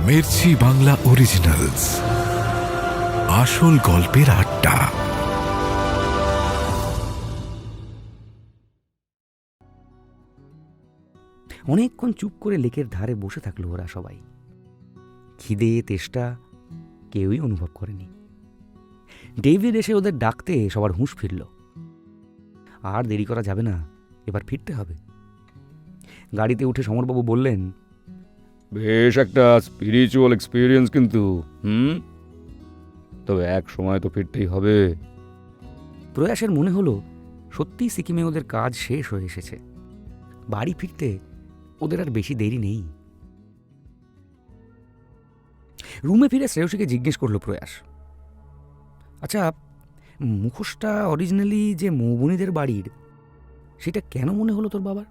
Mirchi Bangla originals, আসল গল্পের আড্ডা। অনেকক্ষণ চুপ করে লেকের ধারে বসে থাকলো ওরা সবাই। খিদে তেষ্টা কেউই অনুভব করেনি। ডেভিড এসে ওদের ডাকতে সবার হুঁশ ফিরল। আর দেরি করা যাবে না, এবার ফিরতে হবে। গাড়িতে উঠে সমরবাবু বললেন, বেশ একটা স্পিরিচুয়াল এক্সপিরিয়েন্স কিন্তু। তবে এক সময় তো ফিরতেই হবে। প্রয়াসের মনে হলো সত্যিই সিকিমে ওদের কাজ শেষ হয়ে এসেছে। বাড়ি ফিরতে ওদের আর বেশি দেরি নেই। রুমে ফিরে শ্রেয়সীকে জিজ্ঞেস করলো প্রয়াস, আচ্ছা, মুখোশটা অরিজিনালি যে মৌবনীদের বাড়ির, সেটা কেন মনে হলো তোর বাবার?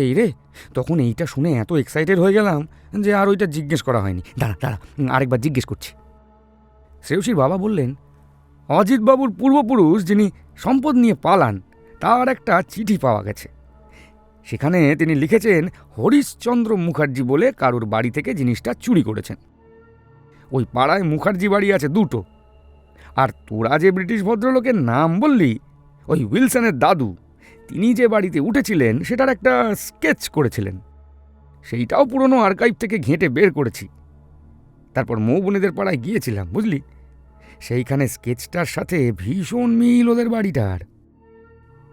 এই রে, তখন এইটা শুনে এত এক্সাইটেড হয়ে গেলাম যে আর ওইটা জিজ্ঞেস করা হয়নি। দাঁড়া দাঁড়া, আরেকবার জিজ্ঞেস করছি। শ্রেয়সীর বাবা বললেন, অজিতবাবুর পূর্বপুরুষ যিনি সম্পদ নিয়ে পালান, তার একটা চিঠি পাওয়া গেছে। সেখানে তিনি লিখেছেন হরিশচন্দ্র মুখার্জি বলে কারুর বাড়ি থেকে জিনিসটা চুরি করেছেন। ওই পাড়ায় মুখার্জি বাড়ি আছে দুটো। আর তোরা যে ব্রিটিশ ভদ্রলোকের নাম বললি, ওই উইলসনের দাদু, তিনি যে বাড়িতে উঠেছিলেন সেটার একটা স্কেচ করেছিলেন। সেইটাও পুরনো আর্কাইভ থেকে ঘেঁটে বের করেছি। তারপর মৌবনীদের পাড়ায় গিয়েছিলাম, বুঝলি। সেইখানে স্কেচটার সাথে ভীষণ মিল ওদের বাড়িটার।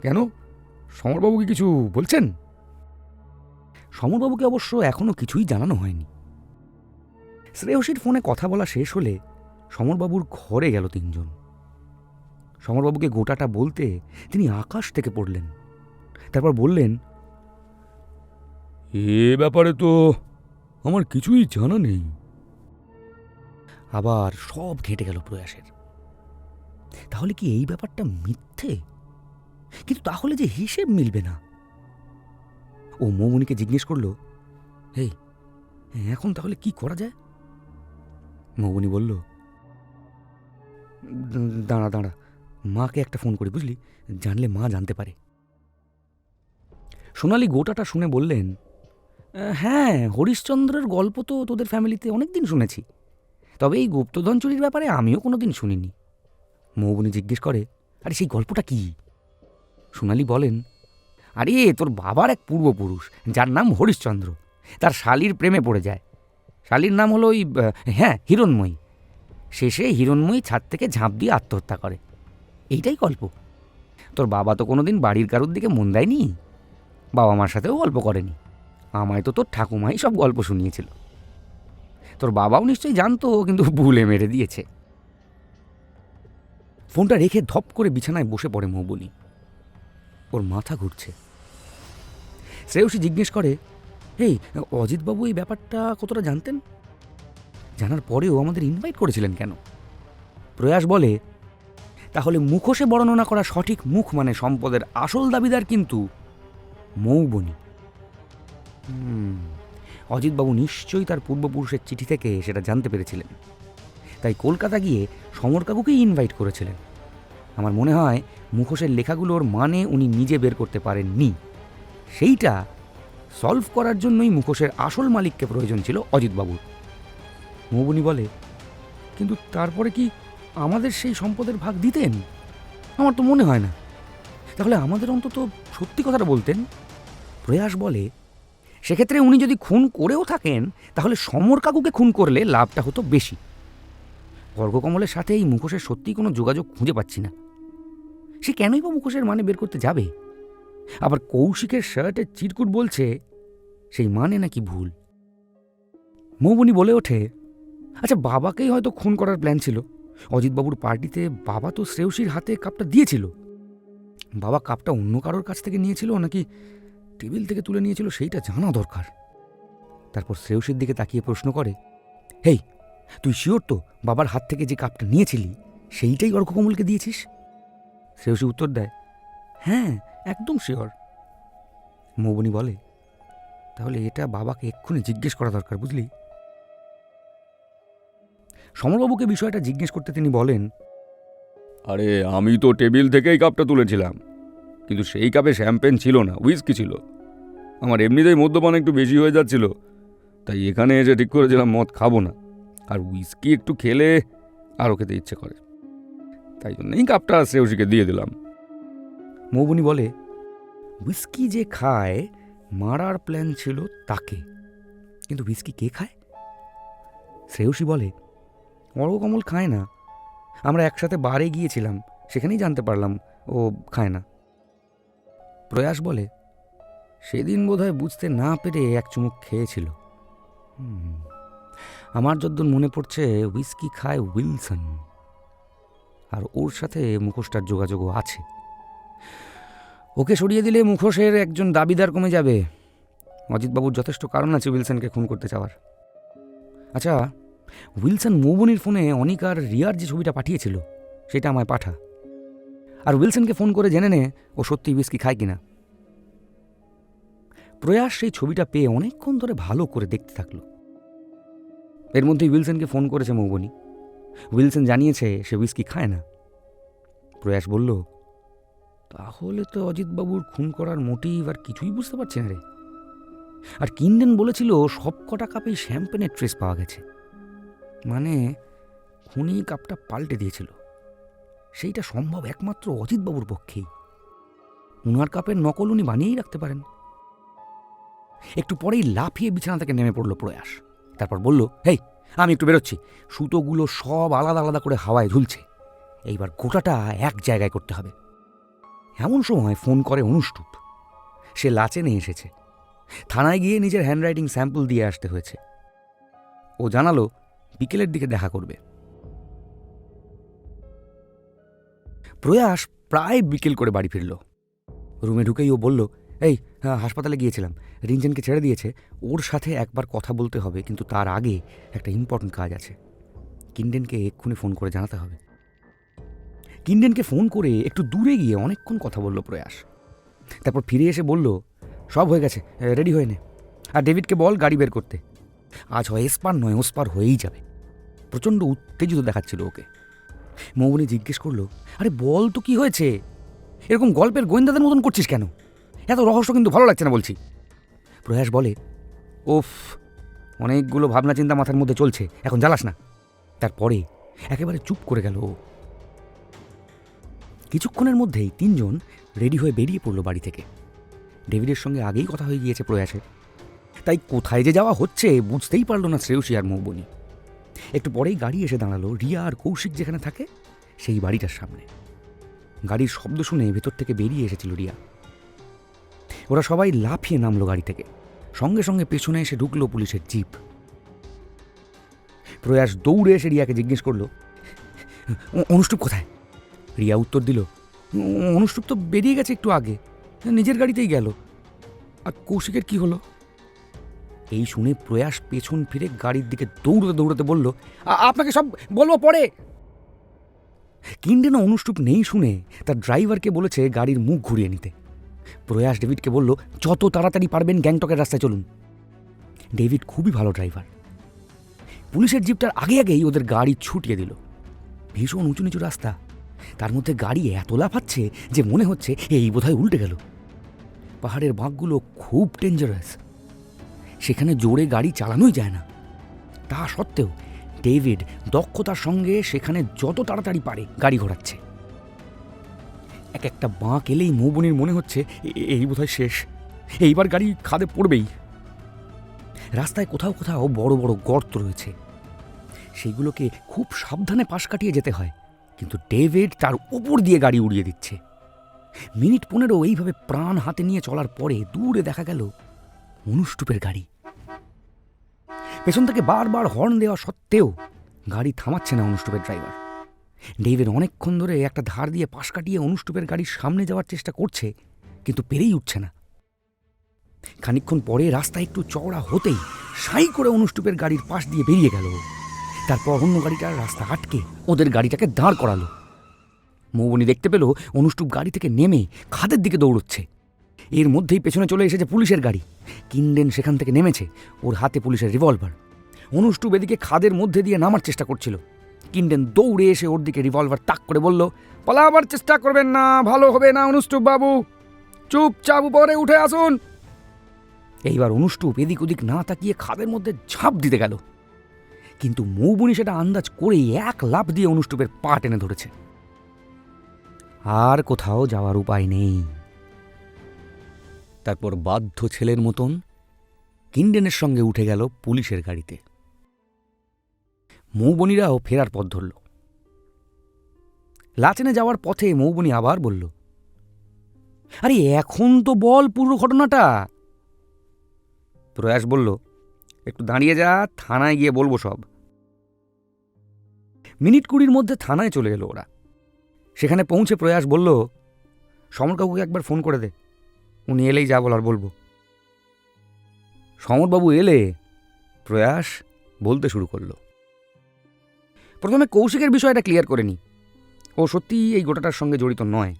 কেন, সমরবাবু কি কিছু বলছেন? সমরবাবুকে অবশ্য এখনো কিছুই জানানো হয়নি। শ্রেয়সীর ফোনে কথা বলা শেষ হলে সমরবাবুর ঘরে গেল তিনজন। সমরবাবুকে গোটাটা বলতে তিনি আকাশ থেকে পড়লেন। তারপর বললেন, এ ব্যাপারে তো আমার কিছুই জানা নেই। আবার সব ঘেঁটে গেল প্রয়াসের। তাহলে কি এই ব্যাপারটা মিথ্যে? কিন্তু তাহলে যে হিসেব মিলবে না। ও মৌমনিকে জিজ্ঞেস করল, এই, এখন তাহলে কি করা যায়? মৌবনি বলল, দাঁড়া দাঁড়া, মাকে একটা ফোন করি, বুঝলি, জানলে মা জানতে পারে। সোনালি গোটাটা শুনে বললেন, হ্যাঁ, হরিশচন্দ্রের গল্প তো তোদের ফ্যামিলিতে অনেকদিন শুনেছি, তবে এই গুপ্তধন চুরির ব্যাপারে আমিও কোনোদিন শুনিনি। মৌবনি জিজ্ঞেস করে, আরে সেই গল্পটা কি? সোনালি বলেন, আরে তোর বাবার এক পূর্বপুরুষ যার নাম হরিশচন্দ্র, তার শালির প্রেমে পড়ে যায়। শালির নাম হলো হিরণময়ী। শেষে হিরণময়ী ছাদ থেকে ঝাঁপ দিয়ে আত্মহত্যা করে। এইটাই গল্প। তোর বাবা তো কোনোদিন বাড়ির কারোর দিকে মন দেয়নি, বাবা মার সাথেও গল্প করেনি। আমায় তো তোর ঠাকুমাই সব গল্প শুনিয়েছিল। তোর বাবাও নিশ্চয়ই জানতো, কিন্তু ভুলে মেরে দিয়েছে। ফোনটা রেখে ধপ করে বিছানায় বসে পড়ে মৌবনি। ওর মাথা ঘুরছে। শ্রেয়সী জিজ্ঞেস করে, এই, অজিতবাবু এই ব্যাপারটা কতটা জানতেন? জানার পরেও আমাদের ইনভাইট করেছিলেন কেন? প্রয়াস বলে, তাহলে মুখোশে বর্ণনা করা সঠিক মুখ মানে সম্পদের আসল দাবিদার কিন্তু মৌবনি। অজিতবাবু নিশ্চয়ই তার পূর্বপুরুষের চিঠি থেকে সেটা জানতে পেরেছিলেন, তাই কলকাতা গিয়ে সমর কাকুকেই ইনভাইট করেছিলেন। আমার মনে হয় মুখোশের লেখাগুলোর মানে উনি নিজে বের করতে পারেননি। সেইটা সলভ করার জন্যই মুখোশের আসল মালিককে প্রয়োজন ছিল অজিতবাবুর। মৌবনি বলে, কিন্তু তারপরে কি আমাদের সেই সম্পদের ভাগ দিতেন? আমার তো মনে হয় না। তাহলে আমাদের অন্তত সত্যি কথাটা বলতেন। প্রয়াস বলে, সেক্ষেত্রে উনি যদি খুন করেও থাকেন, তাহলে সমর কাকুকে খুন করলে লাভটা হতো বেশি। খড়গকমলের সাথে এই মুখোশের সত্যিই কোনো যোগাযোগ খুঁজে পাচ্ছি না। সে কেনই বা মুখোশের মানে বের করতে যাবে? আবার কৌশিকের শার্টের চিরকুট বলছে সেই মানে নাকি ভুল। মৌবনি বলে ওঠে, আচ্ছা, বাবাকেই হয়তো খুন করার প্ল্যান ছিল। অজিতবাবুর পার্টিতে বাবা তো শ্রেয়সীর হাতে কাপটা দিয়েছিল। বাবা কাপটা অন্য কারোর কাছ থেকে নিয়েছিল নাকি টেবিল থেকে তুলে নিয়েছিল, সেইটা জানা দরকার। তারপর শ্রেয়সীর দিকে তাকিয়ে প্রশ্ন করে, হেই, তুই শিওর তো বাবার হাত থেকে যে কাপটা নিয়েছিলি সেইটাই অর্ঘকমলকে দিয়েছিস? শ্রেয়সী উত্তর দেয়, হ্যাঁ, একদম শিওর। মৌবনি বলে, তাহলে এটা বাবাকে এক্ষুনি জিজ্ঞেস করা দরকার, বুঝলি। সমরবাবুকে বিষয়টা জিজ্ঞেস করতে তিনি বলেন, আরে আমি তো টেবিল থেকেই কাপটা তুলেছিলাম, কিন্তু সেই কাপে শ্যাম্পেন ছিল না, হুইস্কি ছিল। আমার এমনিতেই মদ্যপান একটু বেশি হয়ে যাচ্ছিল, তাই এখানে এসে ঠিক করেছিলাম মদ খাবো না, আর উইস্কি একটু খেলে আরও খেতে ইচ্ছে করে, তাই জন্যই কাপটা শ্রেয়সীকে দিয়ে দিলাম। মৌবনি বলে, হুইস্কি যে খায় মারার প্ল্যান ছিল তাকে, কিন্তু হুইস্কি কে খায়? শ্রেয়সী বলে, অর্কমল খায় না, আমরা একসাথে বারে গিয়েছিলাম, সেখানেই জানতে পারলাম ও খায় না। প্রয়াস বলে, সেদিন বোধহয় বুঝতে না পেরে এক চুমুক খেয়েছিল। আমার যদ্দূর মনে পড়ছে হুইস্কি খায় উইলসন, আর ওর সাথে মুখোশটার যোগাযোগও আছে। ওকে সরিয়ে দিলে মুখোশের একজন দাবিদার কমে যাবে। অজিতবাবুর যথেষ্ট কারণ আছে উইলসনকে খুন করতে চাওয়ার। আচ্ছা, উইলসন মৌবনির ফোনে অনিকার রিয়ার যে ছবিটা পাঠিয়েছিল সেটা আমায় পাঠা, আর উইলসনকে ফোন করে জেনে নে ও সত্যি হুইস্কি খায় কিনা। প্রয়াস সেই ছবিটা পেয়ে অনেকক্ষণ ধরে ভালো করে দেখতে থাকলো। এর মধ্যেই উইলসনকে ফোন করেছে মৌবনি। উইলসন জানিয়েছে সে হুইস্কি খায় না। প্রয়াস বলল, তাহলে তো অজিতবাবুর খুন করার মোটিভ আর কিছুই বুঝতে পারছি না রে। আর কিন্ডেন বলেছিল সব কটা কাপেই শ্যাম্পেনের ট্রেস পাওয়া গেছে, মানে খুনি কাপটা পাল্টে দিয়েছিল। সেইটা সম্ভব একমাত্র অজিতবাবুর পক্ষেই। উনার কাপের নকল উনি বানিয়েই রাখতে পারেন। একটু পরেই লাফিয়ে বিছানা থেকে নেমে পড়ল প্রয়াস। তারপর বলল, হেই, আমি একটু বেরোচ্ছি। সুতোগুলো সব আলাদা আলাদা করে হাওয়ায় ঝুলছে, এইবার গোটাটা এক জায়গায় করতে হবে। এমন সময় ফোন করে অনুষ্টুপ। সে লাচেনে এসেছে। থানায় গিয়ে নিজের হ্যান্ডরাইটিং স্যাম্পল দিয়ে আসতে হয়েছে। ও জানালো বিকেলের দিকে দেখা করবে। প্রয়াস প্রায় বিকেল করে বাড়ি ফিরল। রুমে ঢুকেই ও বলল, এই হাসপাতালে গিয়েছিলাম, রিঞ্জনকে ছেড়ে দিয়েছে, ওর সাথে একবার কথা বলতে হবে, কিন্তু তার আগে একটা ইম্পর্টেন্ট কাজ আছে। কিন্ডেনকে এক্ষুনি ফোন করে জানাতে হবে। কিন্ডেনকে ফোন করে একটু দূরে গিয়ে অনেকক্ষণ কথা বলল প্রয়াস। তারপর ফিরে এসে বলল, সব হয়ে গেছে, রেডি হয়ে নে। আর ডেভিডকে বল গাড়ি বের করতে। আজ হয় এসপার নয় ওসপার হয়েই যাবে। প্রচণ্ড উত্তেজিত দেখাচ্ছিল ওকে। মৌবনি জিজ্ঞেস করলো, আরে বল তো কি হয়েছে? এরকম গল্পের গোয়েন্দাদের মতন করছিস কেন? এত রহস্য কিন্তু ভালো লাগছে না বলছি। প্রয়াস বলে, ওফ, অনেকগুলো ভাবনা চিন্তা মাথার মধ্যে চলছে, এখন জ্বালাস না। তারপরে একেবারে চুপ করে গেল ও। কিছুক্ষণের মধ্যেই তিনজন রেডি হয়ে বেরিয়ে পড়ল বাড়ি থেকে। ডেভিডের সঙ্গে আগেই কথা হয়ে গিয়েছে প্রয়াসের, তাই কোথায় যে যাওয়া হচ্ছে বুঝতেই পারল না শ্রেয়সী আর মৌবনি। একটু পরেই গাড়ি এসে দাঁড়ালো রিয়া আর কৌশিক যেখানে থাকে সেই বাড়িটার সামনে। গাড়ির শব্দ শুনে ভেতর থেকে বেরিয়ে এসেছিল রিয়া। ওরা সবাই লাফিয়ে নামলো গাড়ি থেকে। সঙ্গে সঙ্গে পেছনে এসে ঢুকলো পুলিশের জিপ। প্রয়াস দৌড়ে এসে রিয়াকে জিজ্ঞেস করলো, অনুষ্টুপ কোথায়? রিয়া উত্তর দিল, অনুষ্টুপ তো বেরিয়ে গেছে একটু আগে, নিজের গাড়িতেই গেল। আর কৌশিকের কি হলো? এই শুনে প্রয়াস পেছন ফিরে গাড়ির দিকে দৌড়তে দৌড়তে বলল, আপনাকে সব বলবো পরে। কিন্ডেন অনুষ্টুপ নেই শুনে তার ড্রাইভারকে বলেছে গাড়ির মুখ ঘুরিয়ে নিতে। প্রয়াস ডেভিডকে বলল, যত তাড়াতাড়ি পারবেন গ্যাংটকের রাস্তায় চলুন। ডেভিড খুবই ভালো ড্রাইভার। পুলিশের জিপটার আগে আগেই ওদের গাড়ি ছুটিয়ে দিল। ভীষণ উঁচু নিচু রাস্তা, তার মধ্যে গাড়ি এত লাফাচ্ছে যে মনে হচ্ছে এই বোধহয় উল্টে গেল। পাহাড়ের বাঁকগুলো খুব ডেঞ্জারাস, সেখানে জোরে গাড়ি চালানোই যায় না। তা সত্ত্বেও ডেভিড দক্ষতার সঙ্গে সেখানে যত তাড়াতাড়ি পারে গাড়ি ঘোরাচ্ছে। এক একটা বাঁক এলেই মৌবনির মনে হচ্ছে এই বোধহয় শেষ, এইবার গাড়ি খাদে পড়বেই। রাস্তায় কোথাও কোথাও বড় বড় গর্ত রয়েছে, সেইগুলোকে খুব সাবধানে পাশ কাটিয়ে যেতে হয়, কিন্তু ডেভিড তার উপর দিয়ে গাড়ি উড়িয়ে দিচ্ছে। মিনিট 15 এইভাবে প্রাণ হাতে নিয়ে চলার পরে দূরে দেখা গেল অনুষ্টুপের গাড়ি। পেছন থেকে বারবার হর্ন দেওয়া সত্ত্বেও গাড়ি থামাচ্ছে না অনুষ্টুপের ড্রাইভার। ডেভিড অনেকক্ষণ ধরে একটা ধার দিয়ে পাশ কাটিয়ে অনুষ্টুপের গাড়ির সামনে যাওয়ার চেষ্টা করছে, কিন্তু পেরেই উঠছে না। খানিকক্ষণ পরে রাস্তা একটু চওড়া হতেই সাই করে অনুষ্টুপের গাড়ির পাশ দিয়ে বেরিয়ে গেল। তারপর অন্য গাড়িটার রাস্তা আটকে ওদের গাড়িটাকে দাঁড় করালো। মৌবনি দেখতে পেল অনুষ্টুপ গাড়ি থেকে নেমে খাদের দিকে দৌড়চ্ছে। এর মধ্যেই পেছনে চলে এসেছে পুলিশের গাড়ি। কিন্ডেন সেখান থেকে নেমেছে, ওর হাতে পুলিশের রিভলভার। অনুষ্টুপ এদিকে খাদের মধ্যে দিয়ে নামার চেষ্টা করছিল। কিন্ডেন দৌড়ে এসে ওর দিকে রিভলভার তাক করে বলল, পালাবার চেষ্টা করবেন না, ভালো হবে না অনুষ্টুপ বাবু, চুপচাপ উপরে উঠে আসুন। এইবার অনুষ্টুপ এদিক ওদিক না তাকিয়ে খাদের মধ্যে ঝাঁপ দিতে গেল, কিন্তু মৌবনি সেটা আন্দাজ করেই এক লাফ দিয়ে অনুষ্টুপের পা টেনে ধরেছে। আর কোথাও যাওয়ার উপায় নেই। তারপর বাধ্য ছেলের মতন কিন্ডেনের সঙ্গে উঠে গেল পুলিশের গাড়িতে। মৌবনিরাও ফেরার পথ ধরল। লাচেনে যাওয়ার পথে মৌবনি আবার বলল, আরে এখন তো বল পুরো ঘটনাটা। প্রয়াস বলল, একটু দাঁড়িয়ে যা, থানায় গিয়ে বলবো সব। মিনিট 20 মধ্যে থানায় চলে গেল ওরা। সেখানে পৌঁছে প্রয়াস বলল, সমর কাকুকে একবার ফোন করে দে, উনি এলেই যা বলার বলবো। সমরবাবু এলে প্রয়াস বলতে শুরু করলো। প্রথমে কৌশিকের বিষয়টা ক্লিয়ার করে নি। ও সত্যিই এই গোটাটার সঙ্গে জড়িত নয়।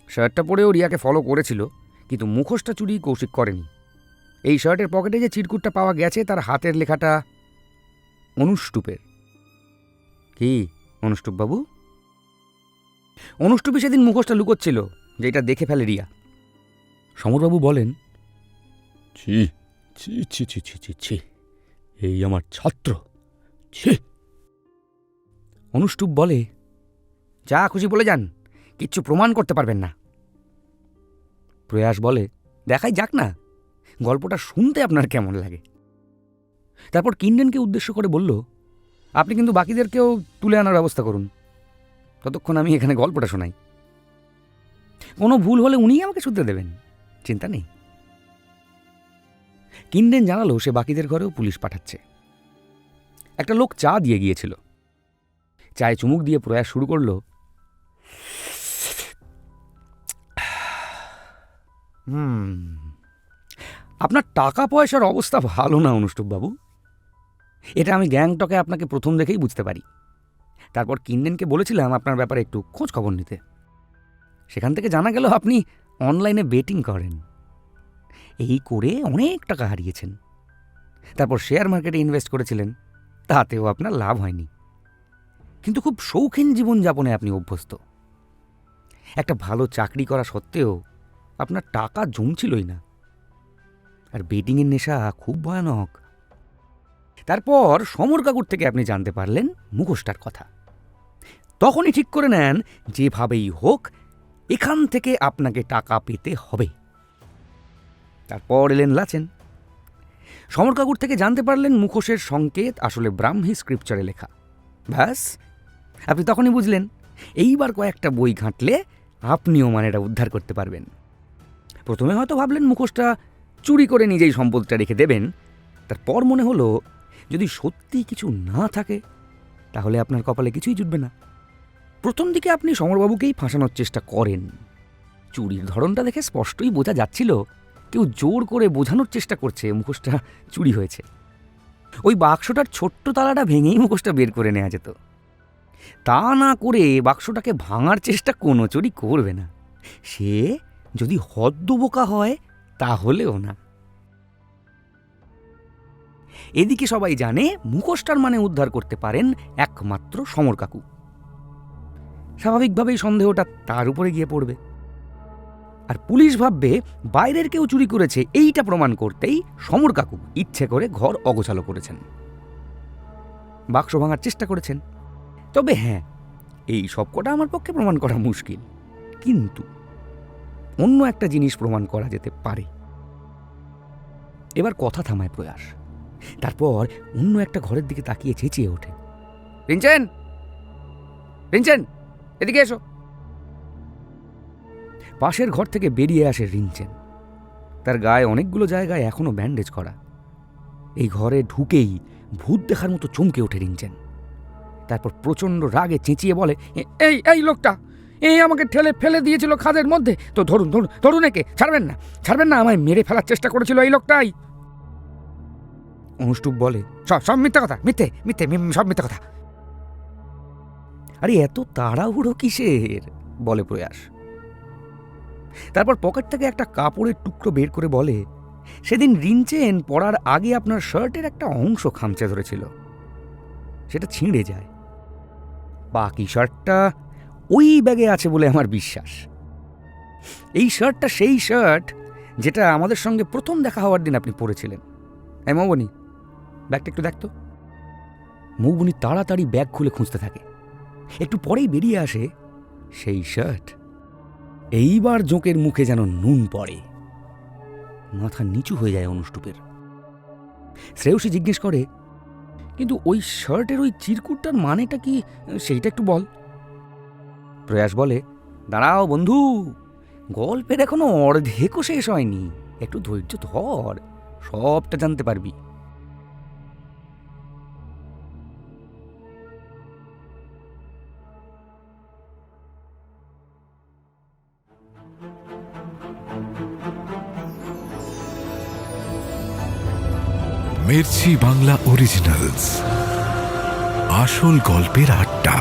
শার্টটা পরেও রিয়াকে ফলো করেছিল, কিন্তু মুখোশটা চুরি কৌশিক করেনি। এই শার্টের পকেটে যে চিরকুটটা পাওয়া গেছে তার হাতের লেখাটা অনুষ্টুপের। কি অনুষ্টুপ বাবু? অনুষ্টুপই সেদিন মুখোশটা লুকোচ্ছিল, যেটা দেখে ফেলে রিয়া। সমরবাবু বলেন, ছি ছি ছি ছি ছি ছি ছি, এই আমার ছাত্র, ছি। অনুষ্টুপ বলে, যা খুশি বলে যান, কিচ্ছু প্রমাণ করতে পারবেন না। প্রয়াস বলে, দেখাই যাক না, গল্পটা শুনতে আপনার কেমন লাগে। তারপর কিন্ডেনকে উদ্দেশ্য করে বলল, আপনি কিন্তু বাকিদেরকেও তুলে আনার ব্যবস্থা করুন, ততক্ষণ আমি এখানে গল্পটা শোনাই। কোনো ভুল হলে উনিই আমাকে শুধরে দেবেন, চিন্তা নেই। কিন্ডেন জানালো সে বাকিদের ঘরেও পুলিশ পাঠাচ্ছে। একটা লোক চা দিয়ে গিয়েছিল। চায়ে চুমুক দিয়ে প্রয়াস শুরু করলো, আপনার টাকা পয়সার অবস্থা ভালো না অনুষ্টুপ বাবু, এটা আমি গ্যাংটকে আপনাকে প্রথম দেখেই বুঝতে পারি। তারপর কিন্ডেনকে বলেছিলাম আপনার ব্যাপারে একটু খোঁজ খবর নিতে। সেখান থেকে জানা গেল আপনি অনলাইনে বেটিং করেন। এই করে অনেক টাকা হারিয়েছেন। তারপর শেয়ার মার্কেটে ইনভেস্ট করেছিলেন, তাতেও আপনার লাভ হয়নি। কিন্তু খুব শৌখিন জীবনযাপনে আপনি অভ্যস্ত। একটা ভালো চাকরি করা সত্ত্বেও আপনার টাকা জমছিলই না। আর বেটিংয়ের নেশা খুব ভয়ানক। তারপর সমর কাকুর থেকে আপনি জানতে পারলেন মুখোশটার কথা। তখনই ঠিক করে নেন যেভাবেই হোক এখান থেকে আপনাকে টাকা পেতে হবে। তারপর এলেন লাচেন। সমর কাকুর থেকে জানতে পারলেন মুখোশের সংকেত আসলে ব্রাহ্মী স্ক্রিপচারে লেখা। ব্যাস, আপনি তখনই বুঝলেন এইবার কয়েকটা বই ঘাঁটলে আপনিও মানেটা উদ্ধার করতে পারবেন। প্রথমে হয়তো ভাবলেন মুখোশটা চুরি করে নিজেই সম্পদটা রেখে দেবেন। তারপর মনে হলো যদি সত্যি কিছু না থাকে তাহলে আপনার কপালে কিছুই জুটবে না। প্রথম দিকে আপনি সমরবাবুকেই ফাঁসানোর চেষ্টা করেন। চুরির ধরনটা দেখে স্পষ্টই বোঝা যাচ্ছিল কেউ জোর করে বোঝানোর চেষ্টা করছে মুখোশটা চুরি হয়েছে। ওই বাক্সটার ছোট্ট তালাটা ভেঙেই মুখোশটা বের করে নেওয়া যেত। তা না করে বাক্সটাকে ভাঙার চেষ্টা কোনো চুরি করবে না, সে যদি হদ্দবোকা হয় তাহলেও না। এদিকে সবাই জানে মুখোশটার মানে উদ্ধার করতে পারেন একমাত্র সমর কাকু। স্বাভাবিকভাবেই সন্দেহটা তার উপরে গিয়ে পড়বে। আর পুলিশ ভাববে বাইরের কেউ চুরি করেছে, এইটা প্রমাণ করতেই সমর কাকু ইচ্ছে করে ঘর অগোছালো করেছেন, বাক্স ভাঙার চেষ্টা করেছেন। তবে হ্যাঁ, এই সবকটা আমার পক্ষে প্রমাণ করা মুশকিল, কিন্তু অন্য একটা জিনিস প্রমাণ করা যেতে পারে। এবার কথা থামায় প্রয়াস। তারপর অন্য একটা ঘরের দিকে তাকিয়ে চেঁচিয়ে ওঠে, রিঞ্চেন, রিঞ্চেন, এদিকে এসো। পাশের ঘর থেকে বেরিয়ে আসে রিঞ্চেন। তার গায়ে অনেকগুলো জায়গায় এখনো ব্যান্ডেজ করা। এই ঘরে ঢুকেই ভূত দেখার মতো চমকে ওঠে রিঞ্চেন। তারপর প্রচণ্ড রাগে চেঁচিয়ে বলে, এই এই লোকটা, এই আমাকে ঠেলে ফেলে দিয়েছিল খাদের মধ্যে, তো ধরুন ধরুন ধরুন, একে ছাড়বেন না, ছাড়বেন না, আমায় মেরে ফেলার চেষ্টা করেছিল এই লোকটাই। অনুষ্টুপ বলে, সব মিথ্যা কথা, মিথ্যে মিথ্যে সব মিথ্যা কথা। আরে এত তাড়াহুড়ো কিসের, বলে প্রয়াস। তারপর পকেট থেকে একটা কাপড়ের টুকরো বের করে বলে, সেদিন রিঞ্চেন পরার আগে আপনার শার্টের একটা অংশ খামচে ধরেছিল, সেটা ছিঁড়ে যায়। বাকি শার্টটা ওই ব্যাগে আছে বলে আমার বিশ্বাস। এই শার্টটা সেই শার্ট যেটা আমাদের সঙ্গে প্রথম দেখা হওয়ার দিন আপনি পরেছিলেন। এই মৌবনি, ব্যাগটা একটু দেখতো। মৌবনি তাড়াতাড়ি ব্যাগ খুলে খুঁজতে থাকে। একটু পরেই বেরিয়ে আসে সেই শার্ট। এইবার জোঁকের মুখে যেন নুন পড়ে, মাথা নিচু হয়ে যায় অনুষ্টুপের। শ্রেয়সী জিজ্ঞেস করে, কিন্তু ওই শার্টের ওই চিরকুটটার মানেটা কি, সেইটা একটু বল। প্রয়াস বলে, দাঁড়াও বন্ধু, গল্পের এখনো অর্ধেকও শেষ হয়নি, একটু ধৈর্য ধর, সবটা জানতে পারবি। মির্চি বাংলা অরিজিনালস, আসল গল্পের আড্ডা।